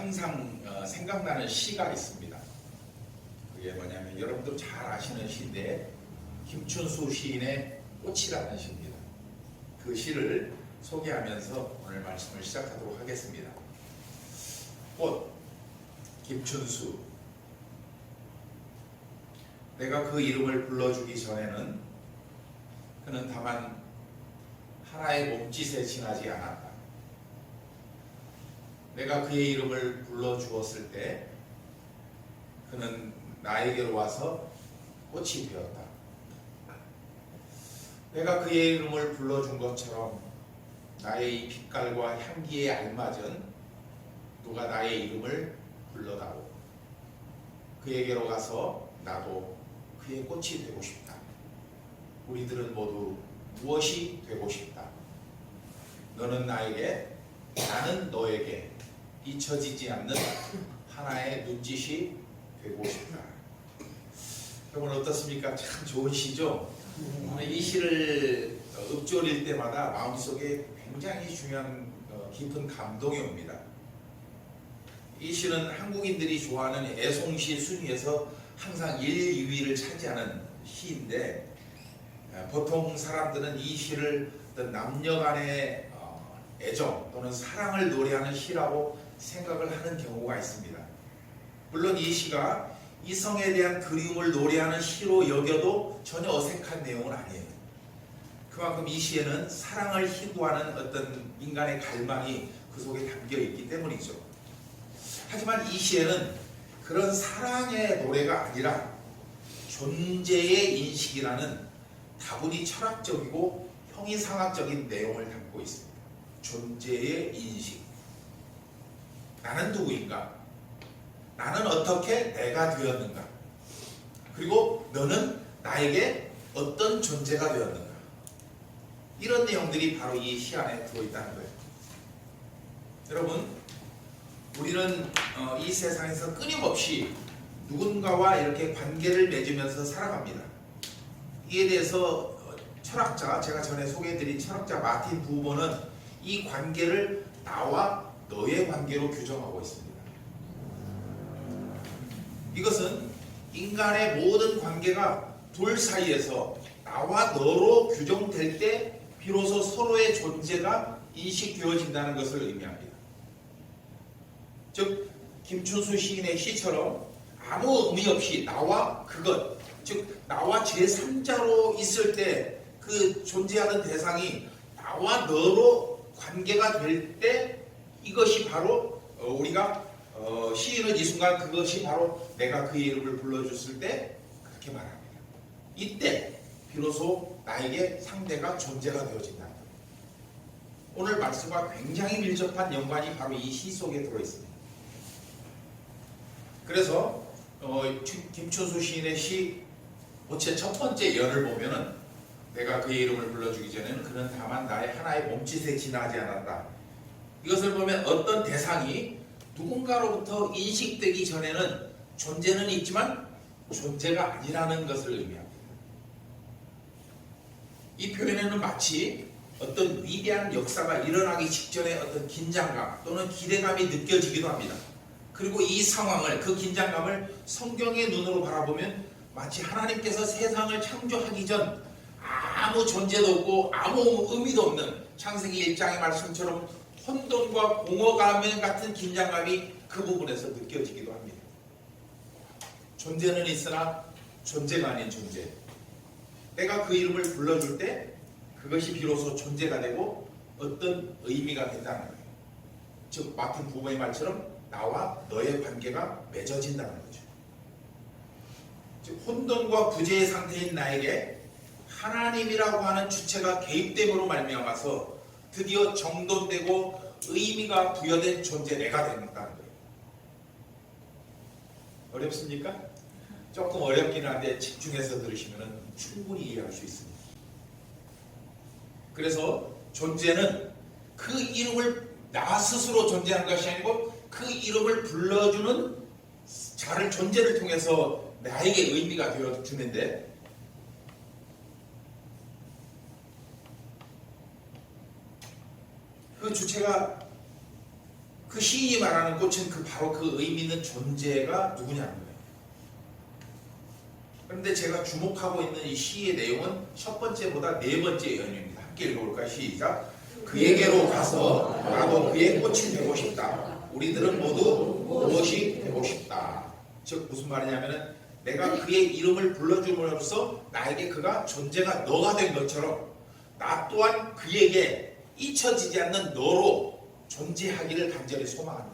항상 생각나는 시가 있습니다. 그게 뭐냐면 여러분도 잘 아시는 시인데 김춘수 시인의 꽃이라는 시입니다. 그 시를 소개하면서 오늘 말씀을 시작하도록 하겠습니다. 꽃, 김춘수. 내가 그 이름을 불러주기 전에는 그는 다만 하나의 몸짓에 지나지 않았다. 내가 그의 이름을 불러주었을 때 그는 나에게로 와서 꽃이 되었다. 내가 그의 이름을 불러준 것처럼 나의 이 빛깔과 향기에 알맞은 누가 나의 이름을 불러다오. 그에게로 가서 나도 그의 꽃이 되고 싶다. 우리들은 모두 무엇이 되고 싶다. 너는 나에게, 나는 너에게 잊혀지지 않는 하나의 눈짓이 되고 싶다. 여러분 어떻습니까? 참 좋은 시죠? 이 시를 읊조릴 때마다 마음속에 굉장히 중요한 깊은 감동이 옵니다. 이 시는 한국인들이 좋아하는 애송시 순위에서 항상 1, 2위를 차지하는 시인데 보통 사람들은 이 시를 어떤 남녀 간의 애정 또는 사랑을 노래하는 시라고 생각을 하는 경우가 있습니다. 물론 이 시가 이성에 대한 그리움을 노래하는 시로 여겨도 전혀 어색한 내용은 아니에요. 그만큼 이 시에는 사랑을 희구하는 어떤 인간의 갈망이 그 속에 담겨 있기 때문이죠. 하지만 이 시에는 그런 사랑의 노래가 아니라 존재의 인식이라는 다분히 철학적이고 형이상학적인 내용을 담고 있습니다. 존재의 인식. 나는 누구인가? 나는 어떻게 내가 되었는가? 그리고 너는 나에게 어떤 존재가 되었는가? 이런 내용들이 바로 이 시 안에 들어있다는 거예요. 여러분, 우리는 이 세상에서 끊임없이 누군가와 이렇게 관계를 맺으면서 살아갑니다. 이에 대해서 철학자, 제가 전에 소개해드린 철학자 마틴 부버는 이 관계를 나와 너의 관계로 규정하고 있습니다. 이것은 인간의 모든 관계가 둘 사이에서 나와 너로 규정될 때 비로소 서로의 존재가 인식되어진다는 것을 의미합니다. 즉 김춘수 시인의 시처럼 아무 의미 없이 나와 그것, 즉 나와 제3자로 있을 때 그 존재하는 대상이 나와 너로 관계가 될 때 이것이 바로 우리가 시인은 이 순간 그것이 바로 내가 그의 이름을 불러줬을 때 그렇게 말합니다. 이때 비로소 나에게 상대가 존재가 되어진다. 오늘 말씀과 굉장히 밀접한 연관이 바로 이 시 속에 들어있습니다. 그래서 김춘수 시인의 시 모체 첫 번째 연을 보면은 내가 그의 이름을 불러주기 전에는 그는 다만 나의 하나의 몸짓에 지나지 않았다. 이것을 보면 어떤 대상이 누군가로부터 인식되기 전에는 존재는 있지만 존재가 아니라는 것을 의미합니다. 이 표현에는 마치 어떤 위대한 역사가 일어나기 직전에 어떤 긴장감 또는 기대감이 느껴지기도 합니다. 그리고 이 상황을, 그 긴장감을 성경의 눈으로 바라보면 마치 하나님께서 세상을 창조하기 전 아무 존재도 없고 아무 의미도 없는 창세기 1장의 말씀처럼 혼돈과 공허감 같은 긴장감이 그 부분에서 느껴지기도 합니다. 존재는 있으나 존재가 아닌 존재. 내가 그 이름을 불러줄 때 그것이 비로소 존재가 되고 어떤 의미가 된다는 거예요. 즉 마틴 부버의 말처럼 나와 너의 관계가 맺어진다는 거죠. 즉 혼돈과 부재의 상태인 나에게 하나님이라고 하는 주체가 개입됨으로 말미암아서 드디어 정돈되고 의미가 부여된 존재 내가 된다는 거예요. 어렵습니까? 조금 어렵긴 한데 집중해서 들으시면 충분히 이해할 수 있습니다. 그래서 존재는 그 이름을 나 스스로 존재하는 것이 아니고 그 이름을 불러주는 자를 존재를 통해서 나에게 의미가 되어주는데 그 주체가 그 시인이 말하는 꽃은 바로 그 의미 있는 존재가 누구냐는 거예요. 그런데 제가 주목하고 있는 이 시의 내용은 첫 번째보다 네 번째 연입니다. 함께 읽어볼까요? 시작. 그에게로 가서 나도 그의 꽃이 되고 싶다. 우리들은 모두 무엇이 되고 싶다. 즉 무슨 말이냐면은 내가 그의 이름을 불러줌으로써 나에게 그가 존재가 너가 된 것처럼 나 또한 그에게 잊혀지지 않는 너로 존재하기를 간절히 소망한다.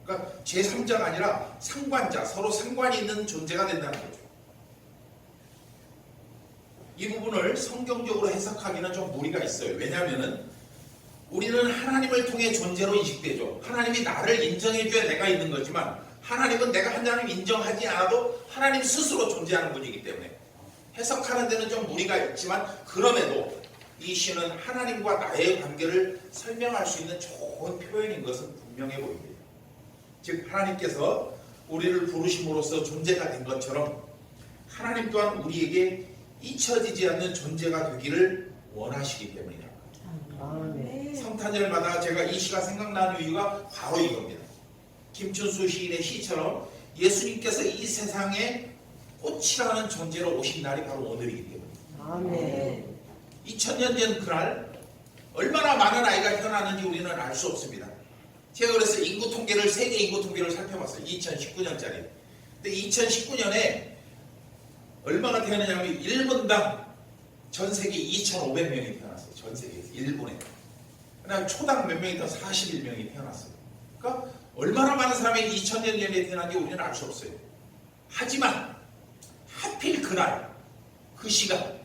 그러니까 제3자가 아니라 상관자, 서로 상관이 있는 존재가 된다는 거죠. 이 부분을 성경적으로 해석하기는 좀 무리가 있어요. 왜냐하면 우리는 하나님을 통해 존재로 인식되죠. 하나님이 나를 인정해줘야 내가 있는 거지만 하나님은 내가 하나님 인정하지 않아도 하나님 스스로 존재하는 분이기 때문에 해석하는 데는 좀 무리가 있지만 그럼에도 이 시는 하나님과 나의 관계를 설명할 수 있는 좋은 표현인 것은 분명해 보입니다. 즉 하나님께서 우리를 부르심으로써 존재가 된 것처럼 하나님 또한 우리에게 잊혀지지 않는 존재가 되기를 원하시기 때문이다. 성탄절마다 제가 이 시가 생각나는 이유가 바로 이겁니다. 김춘수 시인의 시처럼 예수님께서 이 세상에 꽃이라는 존재로 오신 날이 바로 오늘이기 때문입니다. 2000년 전 그날 얼마나 많은 아이가 태어났는지 우리는 알 수 없습니다. 제가 그래서 인구 통계를 세계 인구 통계를 살펴봤어요. 2019년짜리. 근데 2019년에 얼마나 태어나냐면 1분당 전 세계 2,500명이 태어났어요. 전 세계에서 1분에. 그다음 초당 몇 명이 더 41명이 태어났어요. 그러니까 얼마나 많은 사람이 2000년 전에 태어난지 우리는 알 수 없어요. 하지만 하필 그날 그 시간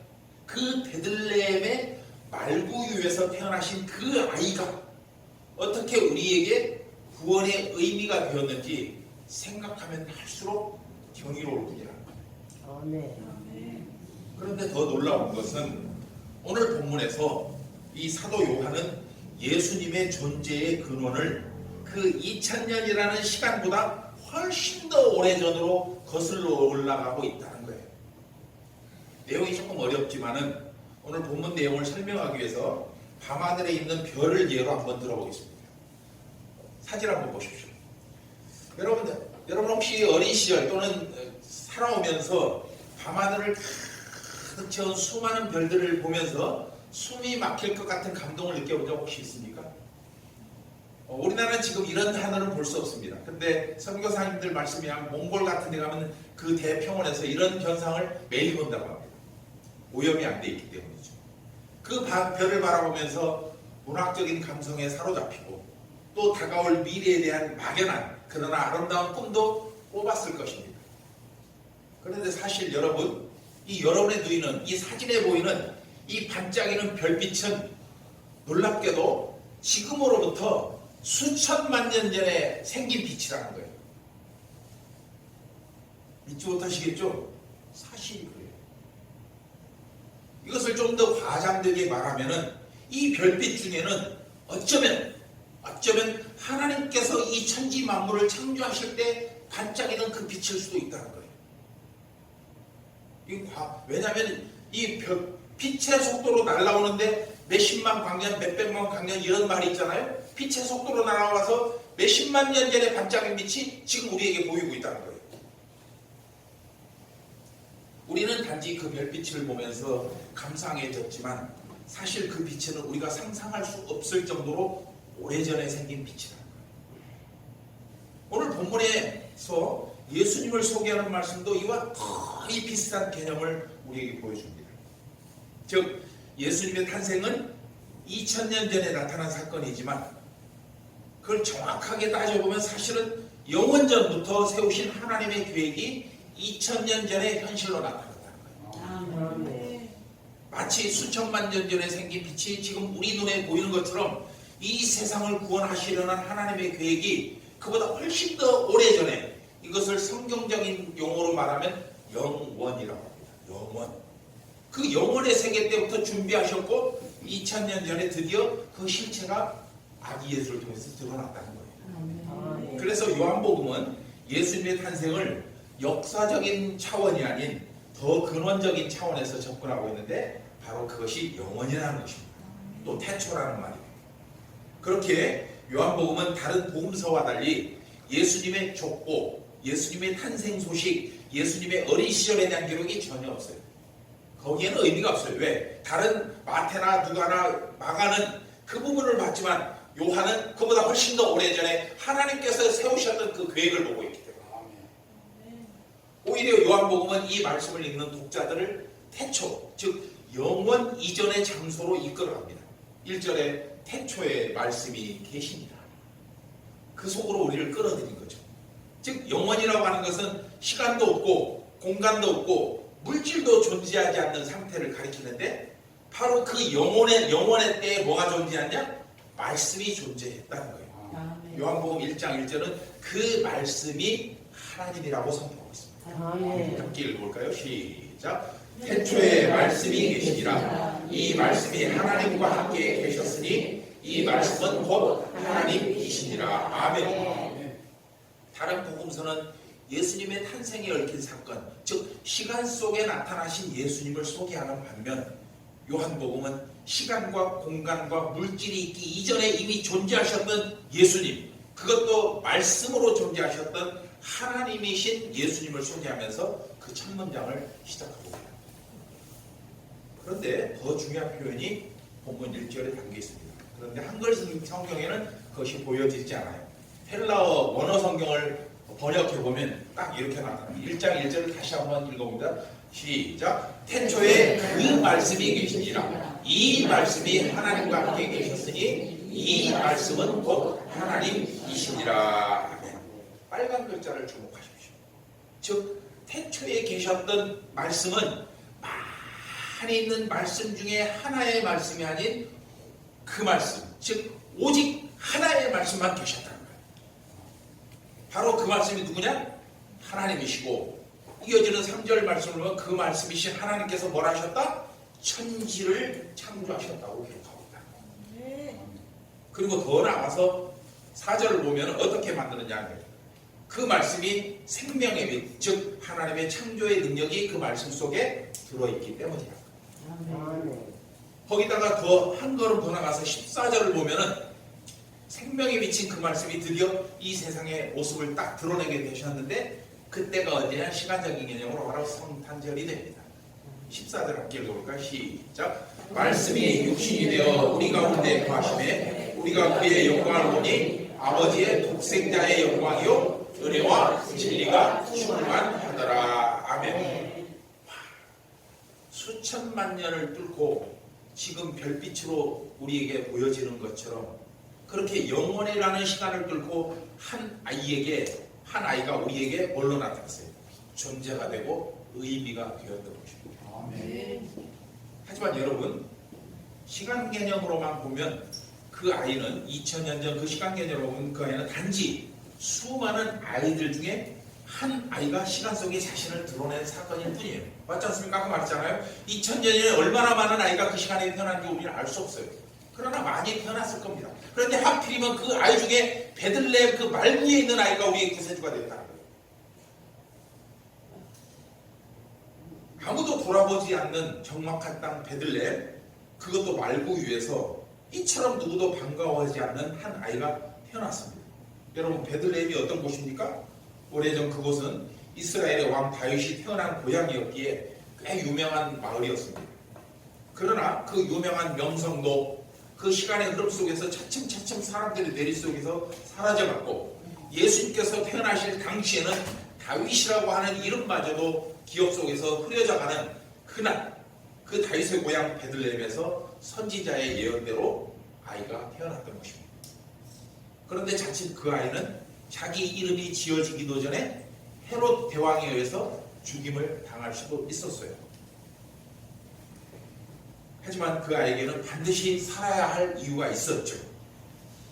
그 베들레헴의 말구유에서 태어나신 그 아이가 어떻게 우리에게 구원의 의미가 되었는지 생각하면 할수록 경이로울 뿐이라. 그런데 더 놀라운 것은 오늘 본문에서 이 사도 요한은 예수님의 존재의 근원을 그 2000년이라는 시간보다 훨씬 더 오래전으로 거슬러 올라가고 있다는 거예요. 내용이 조금 어렵지만은 오늘 본문 내용을 설명하기 위해서 밤하늘에 있는 별을 예로 한번 들어보겠습니다. 사진 한번 보십시오. 여러분 혹시 어린 시절 또는 살아오면서 밤하늘을 가득 채운 수많은 별들을 보면서 숨이 막힐 것 같은 감동을 느껴본 적 혹시 있습니까? 우리나라는 지금 이런 하늘은 볼 수 없습니다. 근데 선교사님들 말씀이 몽골 같은 데 가면 그 대평원에서 이런 현상을 매일 본다고 합니다. 오염이 안 돼 있기 때문이죠. 그 별을 바라보면서 문학적인 감성에 사로잡히고 또 다가올 미래에 대한 막연한 그러나 아름다운 꿈도 꼽았을 것입니다. 그런데 사실 여러분, 이 여러분의 눈에는 이 사진에 보이는 이 반짝이는 별빛은 놀랍게도 지금으로부터 수천만 년 전에 생긴 빛이라는 거예요. 믿지 못하시겠죠? 사실이 그래요. 이것을 좀 더 과장되게 말하면은 이 별빛 중에는 어쩌면 하나님께서 이 천지 만물을 창조하실 때 반짝이는 그 빛일 수도 있다는 거예요. 왜냐하면 이 빛의 속도로 날아오는데 몇십만 광년, 몇백만 광년 이런 말이 있잖아요. 빛의 속도로 날아와서 몇십만 년 전에 반짝인 빛이 지금 우리에게 보이고 있다는 거예요. 우리는 단지 그 별빛을 보면서 감상해졌지만 사실 그 빛은 우리가 상상할 수 없을 정도로 오래전에 생긴 빛이다. 오늘 본문에서 예수님을 소개하는 말씀도 이와 거의 비슷한 개념을 우리에게 보여줍니다. 즉 예수님의 탄생은 2000년 전에 나타난 사건이지만 그걸 정확하게 따져보면 사실은 영원전부터 세우신 하나님의 계획이 2000년 전에 현실로 나타났다는 거예요. 마치 수천만 년 전에 생긴 빛이 지금 우리 눈에 보이는 것처럼 이 세상을 구원하시려는 하나님의 계획이 그보다 훨씬 더 오래전에 이것을 성경적인 용어로 말하면 영원이라고 합니다. 영원. 그 영원의 세계 때부터 준비하셨고 2000년 전에 드디어 그 실체가 아기 예수를 통해서 드러났다는 거예요. 그래서 요한복음은 예수님의 탄생을 역사적인 차원이 아닌 더 근원적인 차원에서 접근하고 있는데 바로 그것이 영원이라는 것입니다. 또 태초라는 말입니다. 그렇게 요한복음은 다른 복음서와 달리 예수님의 족보, 예수님의 탄생 소식, 예수님의 어린 시절에 대한 기록이 전혀 없어요. 거기에는 의미가 없어요. 왜? 다른 마태나 누가나 마가는 그 부분을 봤지만 요한은 그보다 훨씬 더 오래전에 하나님께서 세우셨던 그 계획을 보고 있기 때문에 오히려 요한복음은 이 말씀을 읽는 독자들을 태초, 즉 영원 이전의 장소로 이끌어갑니다. 1절에 태초에 말씀이 계십니다. 그 속으로 우리를 끌어들인 거죠. 즉 영원이라고 하는 것은 시간도 없고 공간도 없고 물질도 존재하지 않는 상태를 가리키는데 바로 그 영원의 때에 뭐가 존재하냐? 말씀이 존재했다는 거예요. 요한복음 1장 1절은 그 말씀이 하나님이라고 선포하고 있습니다. 함께 읽어볼까요? 시작. 태초에 말씀이 계시니라. 이 말씀이 하나님과 함께 계셨으니 이 말씀은 곧 하나님이시니라. 아멘. 다른 복음서는 예수님의 탄생에 얽힌 사건, 즉 시간 속에 나타나신 예수님을 소개하는 반면 요한복음은 시간과 공간과 물질이 있기 이전에 이미 존재하셨던 예수님, 그것도 말씀으로 존재하셨던 하나님이신 예수님을 소개하면서 그 첫 문장을 시작하고 있습니다. 그런데 더 중요한 표현이 본문 1절에 담겨 있습니다. 그런데 한글 성경에는 그것이 보여지지 않아요. 헬라어 원어 성경을 번역해보면 딱 이렇게 나타납니다. 1장 1절을 다시 한번 읽어봅니다. 시작. 태초에 그 말씀이 계시니라. 이 말씀이 하나님과 함께 계셨으니 이 말씀은 곧 하나님이시니라. 아멘. 빨간 글자를 주목하십시오. 즉 태초에 계셨던 말씀은 많이 있는 말씀 중에 하나의 말씀이 아닌 그 말씀, 즉 오직 하나의 말씀만 계셨다는 거예요. 바로 그 말씀이 누구냐? 하나님이시고 이어지는 3절 말씀을 보면 그 말씀이신 하나님께서 뭘 하셨다? 천지를 창조하셨다고 기록하고 있다. 그리고 더 나아가서 4절을 보면 어떻게 만드느냐? 그 말씀이 생명의 빛, 즉 하나님의 창조의 능력이 그 말씀 속에 들어있기 때문이다. 거기다가 더 한 걸음 더 나가서 14절을 보면은 생명이 비친 그 말씀이 드디어 이 세상의 모습을 딱 드러내게 되셨는데 그때가 언제냐? 시간적인 개념으로 바로 성탄절이 됩니다. 14절 함께 읽어볼까요? 시작. 말씀이 육신이 되어 우리 가운데 거하심에 우리가 그의 영광을 보니 아버지의 독생자의 영광이요 은혜와 진리가 충만하더라. 아멘. 수천만 년을 뚫고 지금 별빛으로 우리에게 보여지는 것처럼 그렇게 영원이라는 시간을 뚫고 한 아이가 우리에게 뭘로 나타났어요? 존재가 되고 의미가 되었던 것입니다. 아멘. 하지만 여러분, 시간 개념으로만 보면 그 아이는 2000년 전 그 시간 개념으로 보면 그 아이는 단지 수많은 아이들 중에 한 아이가 시간 속에 자신을 드러낸 사건일 뿐이에요. 맞지 않습니까? 아까 말했잖아요. 2000년 전에 얼마나 많은 아이가 그 시간에 태어난지 우리는 알 수 없어요. 그러나 많이 태어났을 겁니다. 그런데 하필이면 그 아이 중에 베들레헴 그 말구에 있는 아이가 우리의 구세주가 됐다는 거예요. 아무도 돌아보지 않는 적막한 땅 베들레헴, 그것도 말구 위에서 이처럼 누구도 반가워하지 않는 한 아이가 태어났습니다. 여러분, 베들레헴이 어떤 곳입니까? 오래전 그곳은 이스라엘의 왕 다윗이 태어난 고향이었기에 꽤 유명한 마을이었습니다. 그러나 그 유명한 명성도 그 시간의 흐름 속에서 차츰차츰 사람들의 내리 속에서 사라져갔고 예수님께서 태어나실 당시에는 다윗이라고 하는 이름마저도 기억 속에서 흐려져가는 그날 그 다윗의 고향 베들레헴에서 선지자의 예언대로 아이가 태어났던 것입니다. 그런데 자칫 그 아이는 자기 이름이 지어지기도 전에 헤롯 대왕에 의해서 죽임을 당할 수도 있었어요. 하지만 그 아이에게는 반드시 살아야 할 이유가 있었죠.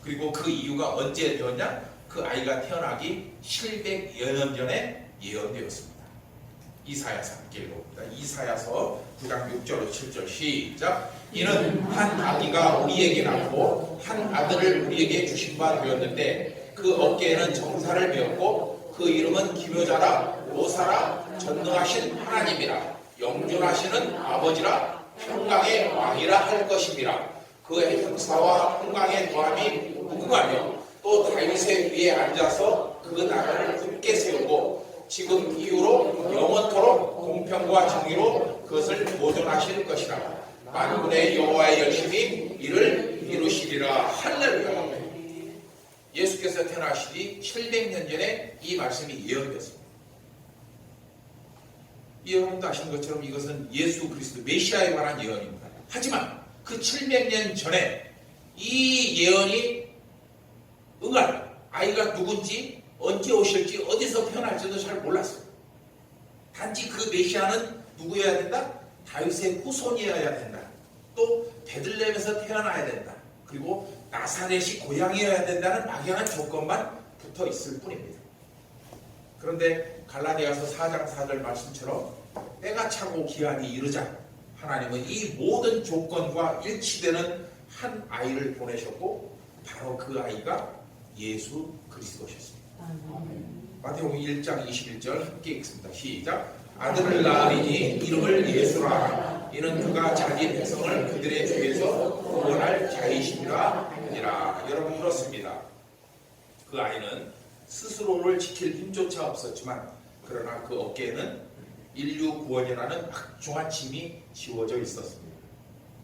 그리고 그 이유가 언제 되었냐? 그 아이가 태어나기 700여 년 전에 예언되었습니다. 이사야서 함께 읽어봅니다. 이사야서 9장 6절 7절 시작. 이는 한 아기가 우리에게 낳고 한 아들을 우리에게 주신 바 되었는데 그 어깨에는 정사를 메었고 그 이름은 기묘자라 모사라 전능하신 하나님이라 영존하시는 아버지라 평강의 왕이라 할 것입니다. 그의 형사와 평강의 도함이 그거 아니에요. 또 다윗의 위에 앉아서 그 나라를 굳게 세우고 지금 이후로 영원토록 공평과 정의로 그것을 보존하실 것이라. 만군의 여호와의 열심히 이를 이루시리라. 할렐루야. 예수께서 태어나시기 700년 전에 이 말씀이 예언되었습니다. 여러분도 아시는 것처럼 이것은 예수 그리스도 메시아에 관한 예언입니다. 하지만 그 700년 전에 이 예언이 응할 아이가 누군지, 언제 오실지, 어디서 태어날지도 잘 몰랐어요. 단지 그 메시아는 누구여야 된다? 다윗의 후손이어야 된다. 또 베들레헴에서 태어나야 된다. 그리고 나사렛이 고향이어야 된다는 막연한 조건만 붙어 있을 뿐입니다. 그런데 갈라디아서 4장 4절 말씀처럼 때가 차고 기한이 이르자 하나님은 이 모든 조건과 일치되는 한 아이를 보내셨고 바로 그 아이가 예수 그리스도셨습니다. 마태복음 1장 21절 함께 읽습니다. 시작. 아들을 낳으리니 이름을 예수라 하라. 이는 그가 자기 백성을 그들의 죄에서 구원할 자이심이라 하니라. 여러분 그렇습니다. 그 아이는 스스로를 지킬 힘조차 없었지만 그러나 그 어깨에는 인류 구원이라는 막중한 짐이 지워져 있었습니다.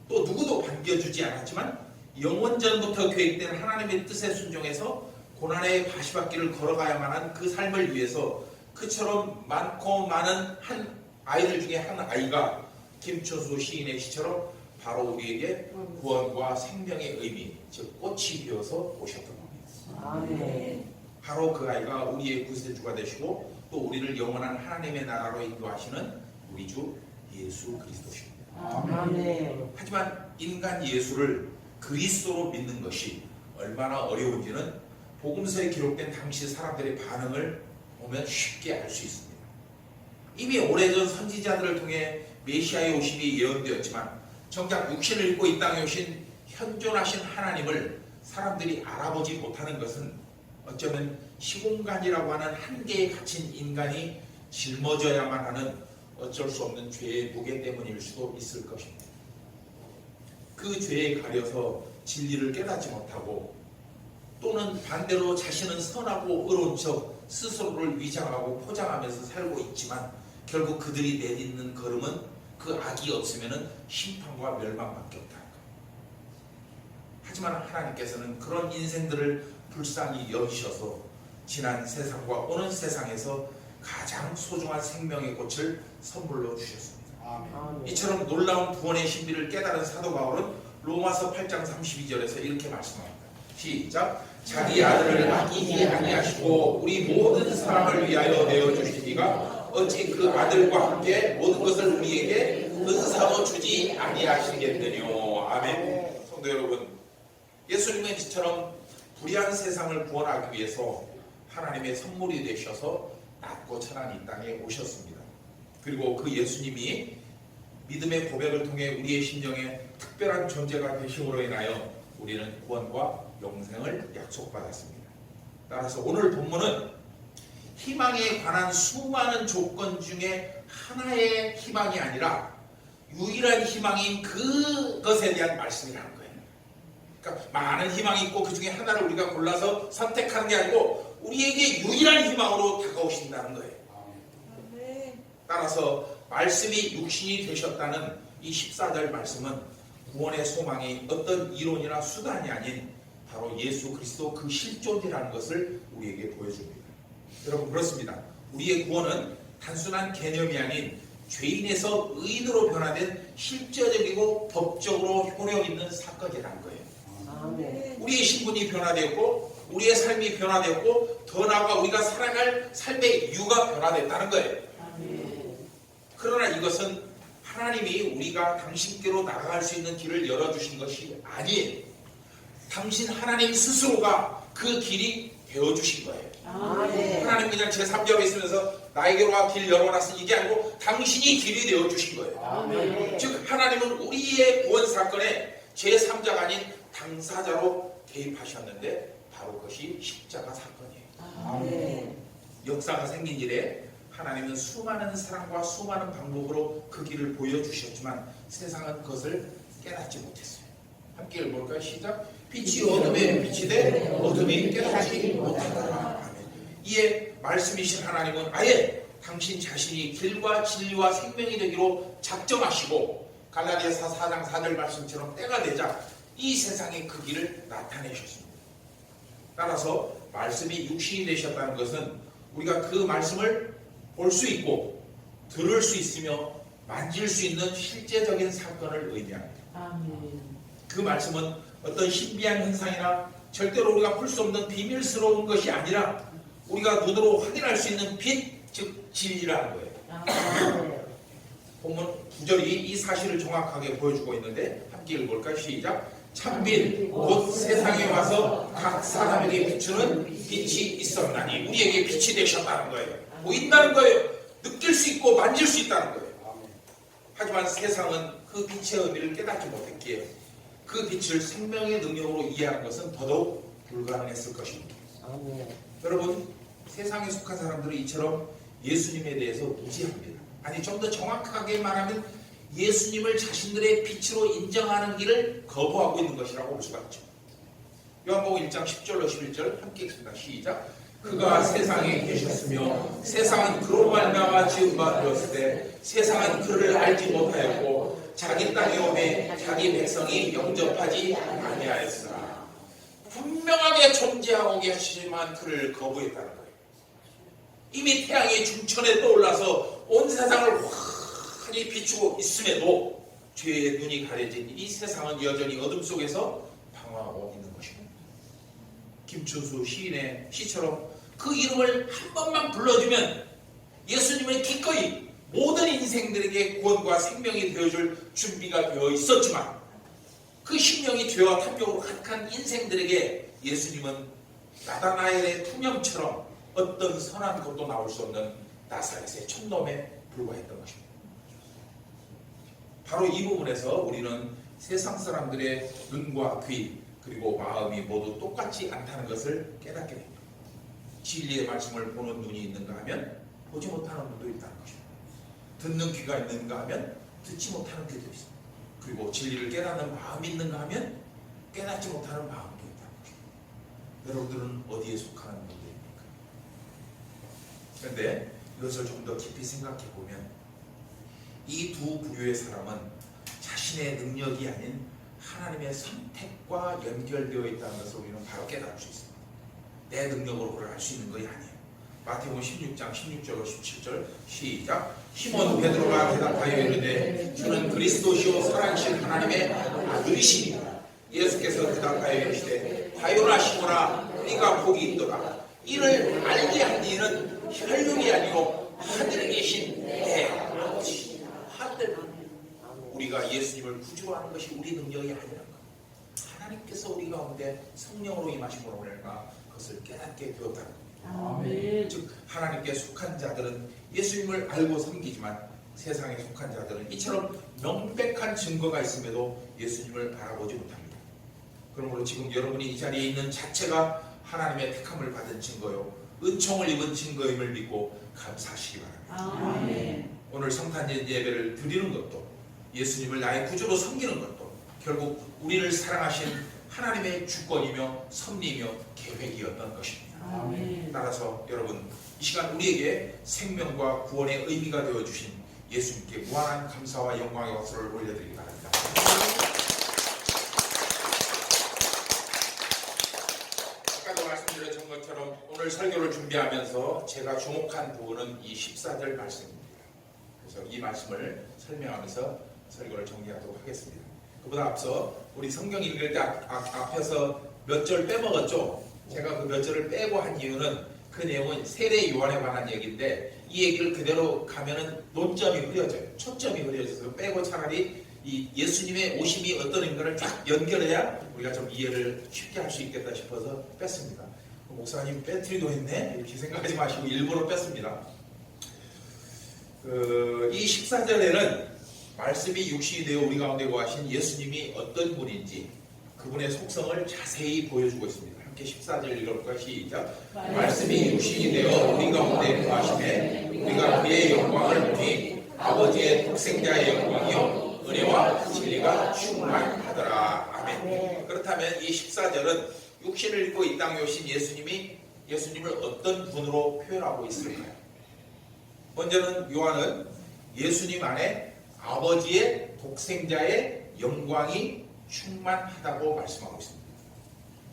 또 누구도 반겨주지 않았지만 영원전부터 계획된 하나님의 뜻에 순종해서 고난의 가시밭길을 걸어가야만 한 그 삶을 위해서 그처럼 많고 많은 한 아이들 중에 한 아이가 김춘수 시인의 시처럼 바로 우리에게 구원과 생명의 의미, 즉 꽃이 되어서 오셨던 겁니다. 아멘. 바로 그 아이가 우리의 구세주가 되시고 또 우리를 영원한 하나님의 나라로 인도하시는 우리 주 예수 그리스도십니다. 아멘. 하지만 인간 예수를 그리스도로 믿는 것이 얼마나 어려운지는 복음서에 기록된 당시 사람들의 반응을 보면 쉽게 알 수 있습니다. 이미 오래전 선지자들을 통해 메시아의 오심이 예언되었지만 정작 육신을 입고 이 땅에 오신 현존하신 하나님을 사람들이 알아보지 못하는 것은 어쩌면 시공간이라고 하는 한계에 갇힌 인간이 짊어져야만 하는 어쩔 수 없는 죄의 무게 때문일 수도 있을 것입니다. 그 죄에 가려서 진리를 깨닫지 못하고 또는 반대로 자신은 선하고 의로운 척 스스로를 위장하고 포장하면서 살고 있지만 결국 그들이 내딛는 걸음은 그 악이 없으면 심판과 멸망밖에 없다. 하지만 하나님께서는 그런 인생들을 불쌍히 여기셔서 지난 세상과 오는 세상에서 가장 소중한 생명의 꽃을 선물로 주셨습니다. 아멘. 이처럼 놀라운 구원의 신비를 깨달은 사도 바울은 로마서 8장 32절에서 이렇게 말씀합니다. 시작. 자기 아들을 아끼지 아니하시고 우리 모든 사람을 위하여 내어주시니가 어찌 그 아들과 함께 모든 것을 우리에게 은사로 주지 아니하시겠느뇨. 아멘. 성도 여러분, 예수님은 이처럼 불의한 세상을 구원하기 위해서 하나님의 선물이 되셔서 낮고 천한 이 땅에 오셨습니다. 그리고 그 예수님이 믿음의 고백을 통해 우리의 심령에 특별한 존재가 되심으로 인하여 우리는 구원과 영생을 약속받았습니다. 따라서 오늘 본문은 희망에 관한 수많은 조건 중에 하나의 희망이 아니라 유일한 희망인 그것에 대한 말씀이라는 거예요. 그러니까 많은 희망이 있고 그 중에 하나를 우리가 골라서 선택하는 게 아니고 우리에게 유일한 희망으로 다가오신다는 거예요. 따라서 말씀이 육신이 되셨다는 이 14절 말씀은 구원의 소망이 어떤 이론이나 수단이 아닌 바로 예수 그리스도 그 실존이라는 것을 우리에게 보여줍니다. 여러분 그렇습니다. 우리의 구원은 단순한 개념이 아닌 죄인에서 의인으로 변화된 실제적이고 법적으로 효력 있는 사건이라는 거예요. 아멘. 우리의 신분이 변화되었고 우리의 삶이 변화되었고 더 나아가 우리가 살아갈 삶의 이유가 변화됐다는 거예요. 아멘. 그러나 이것은 하나님이 우리가 당신께로 나아갈 수 있는 길을 열어주신 것이 아니에요. 당신 하나님 스스로가 그 길이 되어주신 거예요. 아멘. 하나님 그냥 제3자로 있으면서 나에게로 와 길 열어놨으니 이게 아니고 당신이 길이 되어주신 거예요. 아멘. 즉 하나님은 우리의 구원 사건에 제3자가 아닌 당사자로 개입하셨는데 바로 그것이 십자가 사건이에요. 아멘. 역사가 생긴 일에 하나님은 수많은 사랑과 수많은 방법으로 그 길을 보여주셨지만 세상은 그것을 깨닫지 못했어요. 함께 읽어볼까요? 시작. 빛이 어둠에 비치되 어둠이 깨닫지 못하더라. 아멘. 이에 말씀이신 하나님은 아예 당신 자신이 길과 진리와 생명이 되기로 작정하시고 갈라디아서 4장 4절 말씀처럼 때가 되자 이 세상에 그 길을 나타내셨습니다. 따라서 말씀이 육신이 되셨다는 것은 우리가 그 말씀을 볼 수 있고 들을 수 있으며 만질 수 있는 실제적인 사건을 의미합니다. 아멘. 그 말씀은 어떤 신비한 현상이나 절대로 우리가 풀 수 없는 비밀스러운 것이 아니라 우리가 눈으로 확인할 수 있는 빛, 즉 진리라는 거예요. 아멘. 본문 9절이 이 사실을 정확하게 보여주고 있는데 함께 읽어볼까요? 시작. 참빛 곧 세상에 와서 각 사람에게 비추는 빛이 있었나니 우리에게 빛이 되셨다는 거예요. 보인다는 거예요. 느낄 수 있고 만질 수 있다는 거예요. 하지만 세상은 그 빛의 의미를 깨닫지 못했기에 그 빛을 생명의 능력으로 이해하는 것은 더더욱 불가능했을 것입니다. 아멘. 여러분, 세상에 속한 사람들은 이처럼 예수님에 대해서 무지합니다. 아니, 좀 더 정확하게 말하면 예수님을 자신들의 빛으로 인정하는 길을 거부하고 있는 것이라고 볼 수가 있죠. 요한복음 1장 10절로 11절 함께 읽습니다. 시작. 그가 세상에 계셨으며 세상은 그로 말미암아 지은 바 되었으되 계세상은 그를 알지 못하였고 자기 땅에 오매 자기 백성이 영접하지 아니하였으나 분명하게 존재하고 계시지만 그를 거부했다는 거예요. 이미 태양이 중천에 떠올라서 온 세상을 환히 비추고 있음에도 죄의 눈이 가려진 이 세상은 여전히 어둠 속에서 방황하고 있는 것입니다. 김춘수 시인의 시처럼 그 이름을 한 번만 불러주면 예수님은 기꺼이 모든 인생들에게 구원과 생명이 되어줄 준비가 되어 있었지만 그 심령이 죄와 탐욕으로 가득한 인생들에게 예수님은 나다나엘의 투명처럼 어떤 선한 것도 나올 수 없는 나사렛의 촌놈에 불과했던 것입니다. 바로 이 부분에서 우리는 세상 사람들의 눈과 귀 그리고 마음이 모두 똑같지 않다는 것을 깨닫게 됩니다. 진리의 말씀을 보는 눈이 있는가 하면 보지 못하는 눈도 있다는 것입니다. 듣는 귀가 있는가 하면 듣지 못하는 귀도 있습니다. 그리고 진리를 깨닫는 마음이 있는가 하면 깨닫지 못하는 마음도 있다는 것입니다. 여러분들은 어디에 속하는 분들입니까? 그런데 이것을 좀 더 깊이 생각해 보면 이 두 부류의 사람은 자신의 능력이 아닌 하나님의 선택과 연결되어 있다는 것을 우리는 바로 깨달을 수 있습니다. 내 능력으로 그걸 할 수 있는 것이 아니에요. 마태복음 16장 16절로 17절 시작. 시몬 베드로가 대답하여 이르되 주는 그리스도시요 살아계신 하나님의 아들이시니라. 예수께서 대답하여 이르시되 바요나 시몬아 네가 복이 있도다. 이를 알게 한 이는 혈육이 아니요 하늘에 계신 내 아버지시니라. 하늘. 우리가 예수님을 구주로 하는 것이 우리 능력이 아니라는 것. 하나님께서 우리 가운데 성령으로 임하심으로 말미암아 그것을 깨닫게 되었다는 겁니다. 아멘. 즉 하나님께 속한 자들은 예수님을 알고 섬기지만 세상에 속한 자들은 이처럼 명백한 증거가 있음에도 예수님을 바라보지 못합니다. 그러므로 지금 여러분이 이 자리에 있는 자체가 하나님의 택함을 받은 증거요 은총을 입은 증거임을 믿고 감사하시기 바랍니다. 아멘. 오늘 성탄절 예배를 드리는 것도 예수님을 나의 구주로 섬기는 것도 결국 우리를 사랑하신 하나님의 주권이며 섭리이며 계획이었던 것입니다. 아멘. 따라서 여러분 이 시간 우리에게 생명과 구원의 의미가 되어주신 예수님께 무한한 감사와 영광의 박수를 올려드리기 바랍니다. 아까도 말씀드렸던 것처럼 오늘 설교를 준비하면서 제가 주목한 부분은 이 14절 말씀입니다. 그래서 이 말씀을 설명하면서 설교를 정리하도록 하겠습니다. 그보다 앞서 우리 성경 읽을 때 앞에서 몇 절 빼먹었죠? 제가 그 몇 절을 빼고 한 이유는 그 내용은 세례 요한에 관한 얘기인데 이 얘기를 그대로 가면은 논점이 흐려져요. 초점이 흐려져서 빼고 차라리 이 예수님의 오심이 어떤 인가를 쫙 연결해야 우리가 좀 이해를 쉽게 할 수 있겠다 싶어서 뺐습니다. 목사님 배터리도 있네? 이렇게 생각하지 마시고 일부러 뺐습니다. 이 14절에는 말씀이 육신이 되어 우리 가운데 거하신 예수님이 어떤 분인지 그분의 속성을 자세히 보여주고 있습니다. 함께 14절 읽어볼까요? 시작. 말씀이 육신이 되어 우리 가운데 거하심에 우리가 그의 영광을 보니 아버지의 독생자의 영광이요 은혜와 진리가 충만하다. 하더라. 아멘. 아멘. 그렇다면 이 14절은 육신을 입고 이 땅에 오신 예수님을 어떤 분으로 표현하고 있을까요? 먼저는 요한은 예수님 안에 아버지의 독생자의 영광이 충만하다고 말씀하고 있습니다.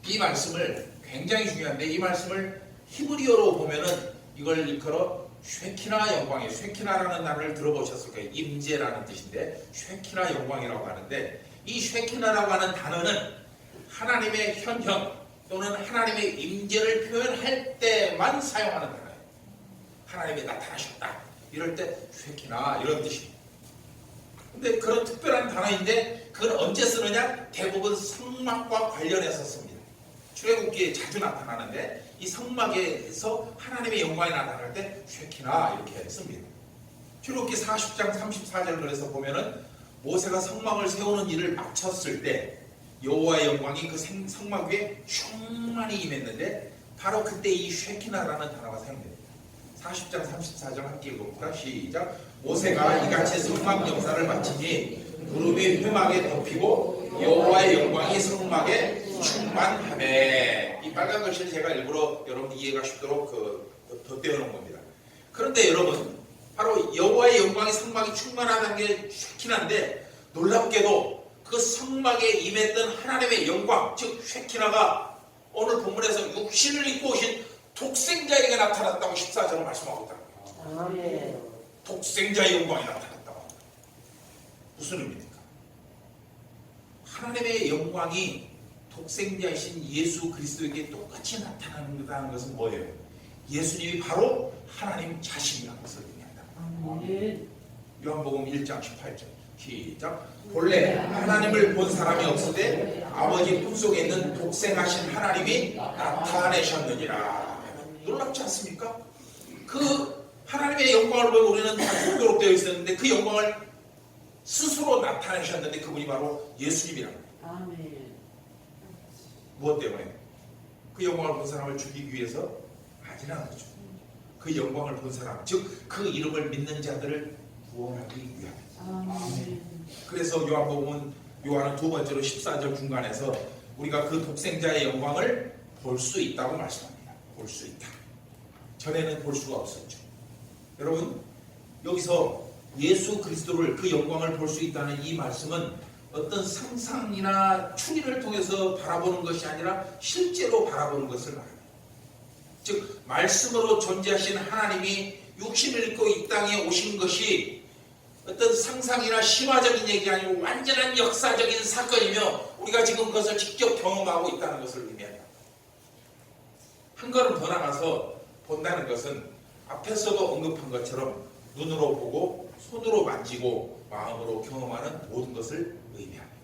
이 말씀을 굉장히 중요한데, 이 말씀을 히브리어로 보면은 이걸 일컬어 쉐키나 영광이에요. 쉐키나라는 단어를 들어보셨을 거예요. 임재라는 뜻인데 쉐키나 영광이라고 하는데, 이 쉐키나라고 하는 단어는 하나님의 현형 또는 하나님의 임재를 표현할 때만 사용하는 단어예요. 하나님이 나타나셨다 이럴 때 쉐키나 이런 뜻입니다. 근데 그런 특별한 단어인데 그걸 언제 쓰느냐? 대부분 성막과 관련해서 씁니다. 출애굽기에 자주 나타나는데 이 성막에서 하나님의 영광이 나타날 때 쉐키나 이렇게 씁니다. 출애굽기 40장 34절 그래서 보면은 모세가 성막을 세우는 일을 마쳤을 때 여호와의 영광이 그 성막 위에 충만히 임했는데 바로 그때 이 쉐키나라는 단어가 사용됩니다. 40장 34절 함께 읽어볼까? 시작. 모세가 이같이 성막 역사를 마치니 구름이 회막에 덮이고 여호와의 영광이 성막에 충만하매. 이 빨간 글씨를 제가 일부러 여러분 이해가 쉽도록 덧대어놓은 겁니다. 그런데 여러분, 바로 여호와의 영광이 성막이 충만하다는 게 쉐키나인데, 놀랍게도 그 성막에 임했던 하나님의 영광, 즉 쉐키나가 오늘 본문에서 육신을 입고 오신 독생자에게 나타났다고 14절은 말씀하고 있다는 거예요. 아멘. 독생자의 영광이 나타났다고. 무슨 의미입니까? 하나님의 영광이 독생자이신 예수 그리스도에게 똑같이 나타난다는 것은 뭐예요? 예수님이 바로 하나님 자신이라는 것을 의미한다. 아멘. 요한복음 1장 18절 시작. 본래 하나님을 본 사람이 없으되 아버지 품속에 있는 독생하신 하나님이 나타내셨느니라. 놀랍지 않습니까? 그 하나님의 영광을 보고 우리는 다도록 되어 있었는데 그 영광을 스스로 나타내셨는데 그분이 바로 예수님이라는 거예요. 아멘. 무엇 때문에? 그 영광을 본 사람을 죽이기 위해서? 아니라는 거죠. 그 영광을 본 사람, 즉 그 이름을 믿는 자들을 구원하기 위함. 아멘. 그래서 요한은 두 번째로 14절 중간에서 우리가 그 독생자의 영광을 볼 수 있다고 말씀합니다. 볼 수 있다. 전에는 볼 수가 없었죠. 여러분, 여기서 예수 그리스도를, 그 영광을 볼 수 있다는 이 말씀은 어떤 상상이나 추리를 통해서 바라보는 것이 아니라 실제로 바라보는 것을 말합니다. 즉 말씀으로 존재하신 하나님이 육신을 입고 이 땅에 오신 것이 어떤 상상이나 심화적인 얘기 아니고 완전한 역사적인 사건이며 우리가 지금 그것을 직접 경험하고 있다는 것을 의미합니다. 한 걸음 더 나가서 본다는 것은 앞에서도 언급한 것처럼 눈으로 보고 손으로 만지고 마음으로 경험하는 모든 것을 의미합니다.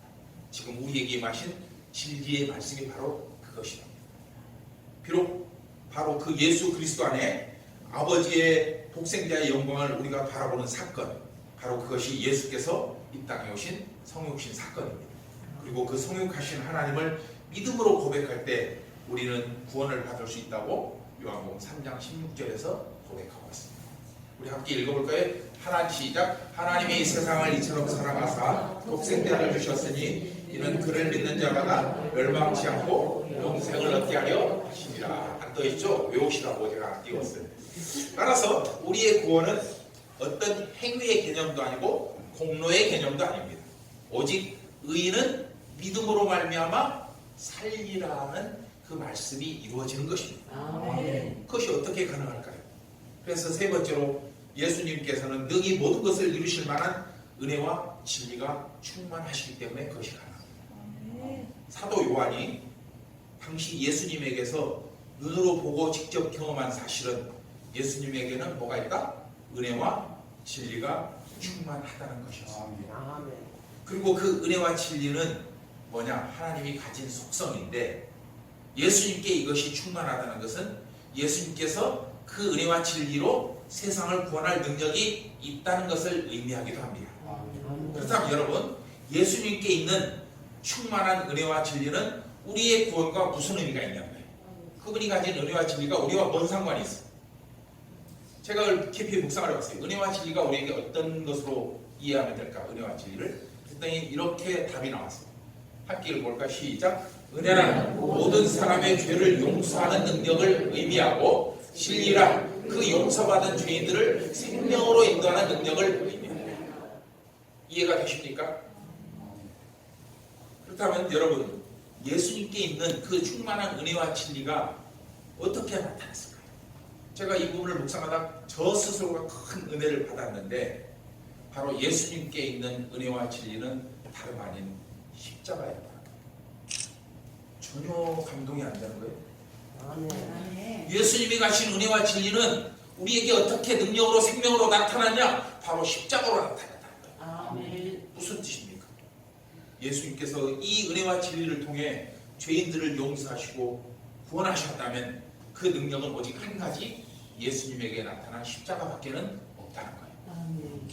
지금 우리에게 마신 진리의 말씀이 바로 그것입니다. 비록 바로 그 예수 그리스도 안에 아버지의 독생자의 영광을 우리가 바라보는 사건, 바로 그것이 예수께서 이 땅에 오신 성육신 사건입니다. 그리고 그 성육하신 하나님을 믿음으로 고백할 때 우리는 구원을 받을 수 있다고 요한복음 3장 16절에서 고백하고 있습니다. 우리 함께 읽어볼까요? 하나 시작. 하나님이 세상을 이처럼 사랑하사 독생자를 주셨으니 이는 그를 믿는 자마다 멸망치 않고 영생을 얻게 하려 하심이라. 안 떠있죠? 외우시라고 제가 안 띄웠어요. 따라서 우리의 구원은 어떤 행위의 개념도 아니고 공로의 개념도 아닙니다. 오직 의인은 믿음으로 말미암아 살리라는 그 말씀이 이루어지는 것입니다. 아멘. 그것이 어떻게 가능할까요? 그래서 세 번째로 예수님께서는 능히 모든 것을 이루실 만한 은혜와 진리가 충만하시기 때문에 그것이 가능합니다. 사도 요한이 당시 예수님에게서 눈으로 보고 직접 경험한 사실은 예수님에게는 뭐가 있다? 은혜와 진리가 충만하다는 것이었습니다. 아멘. 그리고 그 은혜와 진리는 뭐냐? 하나님이 가진 속성인데 예수님께 이것이 충만하다는 것은 예수님께서 그 은혜와 진리로 세상을 구원할 능력이 있다는 것을 의미하기도 합니다. 그렇다면 여러분, 예수님께 있는 충만한 은혜와 진리는 우리의 구원과 무슨 의미가 있냐고요. 그분이 가진 은혜와 진리가 우리와 뭔 상관이 있어요? 제가 깊이 묵상을 해봤어요. 은혜와 진리가 우리에게 어떤 것으로 이해하면 될까? 은혜와 진리를. 그랬더니 이렇게 답이 나왔어요. 함께 읽어볼까? 시작. 은혜란 모든 사람의 죄를 용서하는 능력을 의미하고 진리란 그 용서받은 죄인들을 생명으로 인도하는 능력을 의미합니다. 이해가 되십니까? 그렇다면 여러분, 예수님께 있는 그 충만한 은혜와 진리가 어떻게 나타났을까요? 제가 이 부분을 묵상하다 저 스스로가 큰 은혜를 받았는데, 바로 예수님께 있는 은혜와 진리는 다름 아닌 십자가입니다. 전혀 감동이 안 되는 거예요. 예수님이 가신 은혜와 진리는 우리에게 어떻게 능력으로 생명으로 나타났냐? 바로 십자가로 나타났다는 거예요. 무슨 뜻입니까? 예수님께서 이 은혜와 진리를 통해 죄인들을 용서하시고 구원하셨다면 그 능력은 오직 한 가지, 예수님에게 나타난 십자가밖에는 없다는 거예요.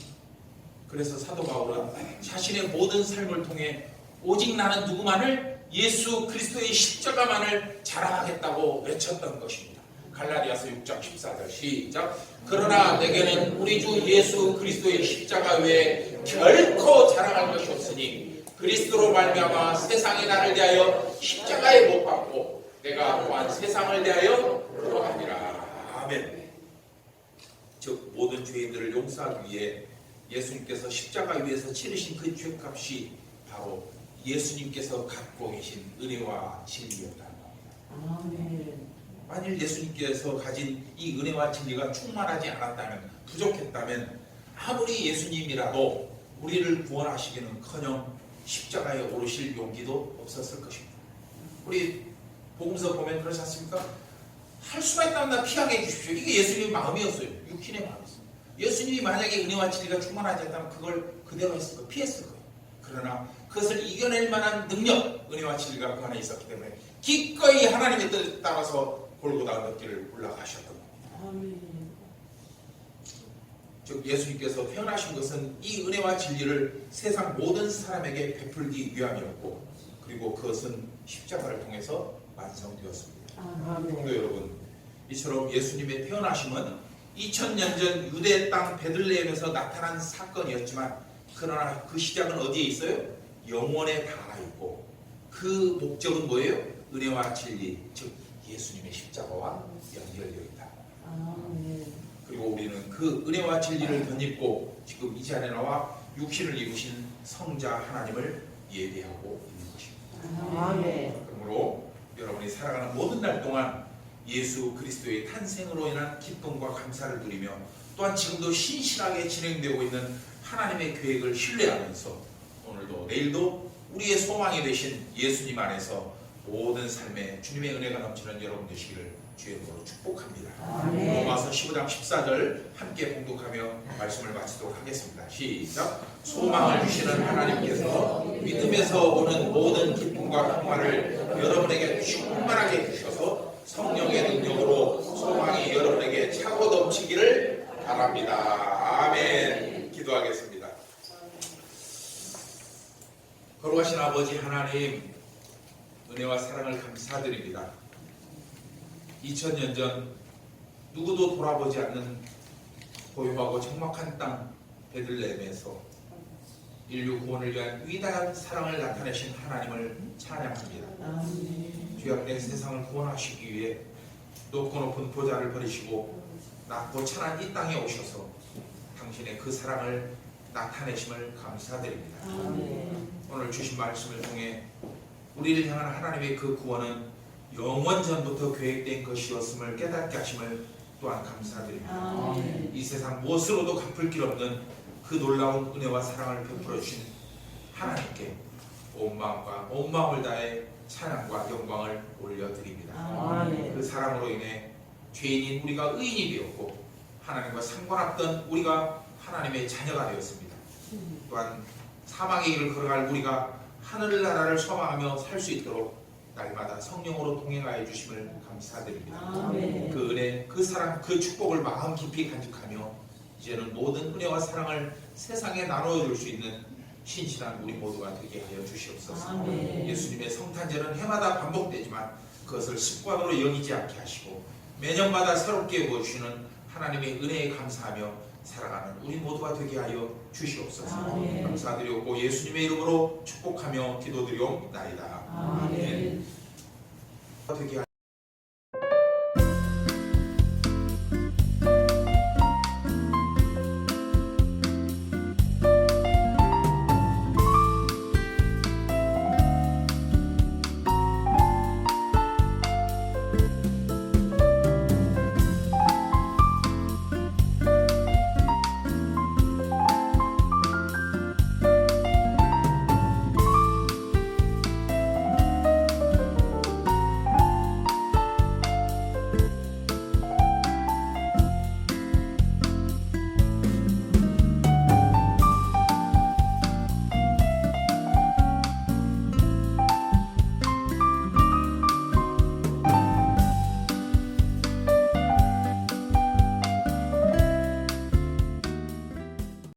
그래서 사도 바울은 자신의 모든 삶을 통해 오직 나는 누구만을, 예수 그리스도의 십자가만을 자랑하겠다고 외쳤던 것입니다. 갈라디아서 6장 14절 시작. 그러나 내게는 우리 주 예수 그리스도의 십자가 외에 결코 자랑할 것이 없으니 그리스도로 말미암아 세상이 나를 대하여 십자가에 못 박고 내가 또한 세상을 대하여 돌아가니라. 아멘. 즉 모든 죄인들을 용서하기 위해 예수님께서 십자가 위에서 치르신 그 죄값이 바로 예수님께서 갖고 계신 은혜와 진리였다는 겁니다. 만일 예수님께서 가진 이 은혜와 진리가 충만하지 않았다면, 부족했다면 아무리 예수님이라도 우리를 구원하시기는커녕 십자가에 오르실 용기도 없었을 것입니다. 우리 복음서 보면 그렇지 않습니까? 할 수가 있다면 나 피하게 해주십시오. 이게 예수님의 마음이었어요. 육신의 마음이었어요. 예수님이 만약에 은혜와 진리가 충만하지 않다면 그걸 그대로 했을 거예요. 피했을 거예요. 그러나 그것을 이겨낼 만한 능력, 은혜와 진리가 그 안에 있었기 때문에 기꺼이 하나님의 뜻에 따라서 골고다 언덕길을 올라가셨던 겁니다. 즉 예수님께서 태어나신 것은 이 은혜와 진리를 세상 모든 사람에게 베풀기 위함이었고, 그리고 그것은 십자가를 통해서 완성되었습니다. 성도 여러분, 이처럼 예수님의 태어나심은 2000년 전 유대 땅 베들레헴에서 나타난 사건이었지만, 그러나 그 시작은 어디에 있어요? 영원에 닿아 있고, 그 목적은 뭐예요? 은혜와 진리, 즉 예수님의 십자가와 연결되어 있다. 그리고 우리는 그 은혜와 진리를 덧입고 지금 이 자리에 나와 육신을 입으신 성자 하나님을 예배하고 있는 것입니다. 그러므로 여러분이 살아가는 모든 날 동안 예수 그리스도의 탄생으로 인한 기쁨과 감사를 누리며, 또한 지금도 신실하게 진행되고 있는 하나님의 계획을 신뢰하면서 오늘도 내일도 우리의 소망이 되신 예수님 안에서 모든 삶에 주님의 은혜가 넘치는 여러분 되시기를 주의 이름으로 축복합니다. 로마서 15장 14절 함께 봉독하며 말씀을 마치도록 하겠습니다. 시작. 소망을 주시는 하나님께서 믿음에서 오는 모든 기쁨과 평화를 여러분에게 충만하게 주셔서 성령의 능력으로 소망이 여러분에게 차고 넘치기를 바랍니다. 아멘. 기도하겠습니다. 거룩하신 아버지 하나님, 은혜와 사랑을 감사드립니다. 2000년 전 누구도 돌아보지 않는 고요하고 적막한 땅 베들레헴에서 인류 구원을 위한 위대한 사랑을 나타내신 하나님을 찬양합니다. 죄악된 세상을 구원하시기 위해 높고 높은 보좌를 버리시고 낮고 찬한 이 땅에 오셔서 당신의 그 사랑을 나타내심을 감사드립니다. 오늘 주신 말씀을 통해 우리를 향한 하나님의 그 구원은 영원 전부터 계획된 것이었음을 깨닫게 하심을 또한 감사드립니다. 이 세상 무엇으로도 갚을 길 없는 그 놀라운 은혜와 사랑을 베풀어 주신 하나님께 온 마음과 온 마음을 다해 찬양과 영광을 올려드립니다. 그 사랑으로 인해 죄인인 우리가 의인이 되었고, 하나님과 상관없던 우리가 하나님의 자녀가 되었습니다. 또한 사망의 길을 걸어갈 우리가 하늘나라를 소망하며 살 수 있도록 날마다 성령으로 동행하여 주심을 감사드립니다. 그 은혜, 그 사랑, 그 축복을 마음 깊이 간직하며 이제는 모든 은혜와 사랑을 세상에 나눠줄 수 있는 신실한 우리 모두가 되게 하여 주시옵소서. 예수님의 성탄절은 해마다 반복되지만 그것을 습관으로 여기지 않게 하시고 매년마다 새롭게 보여주시는 하나님의 은혜에 감사하며 살아가는 우리 모두가 되게 하여 주시옵소서. 아멘. 감사드리고 예수님의 이름으로 축복하며 기도드리옵나이다. 아멘. 되게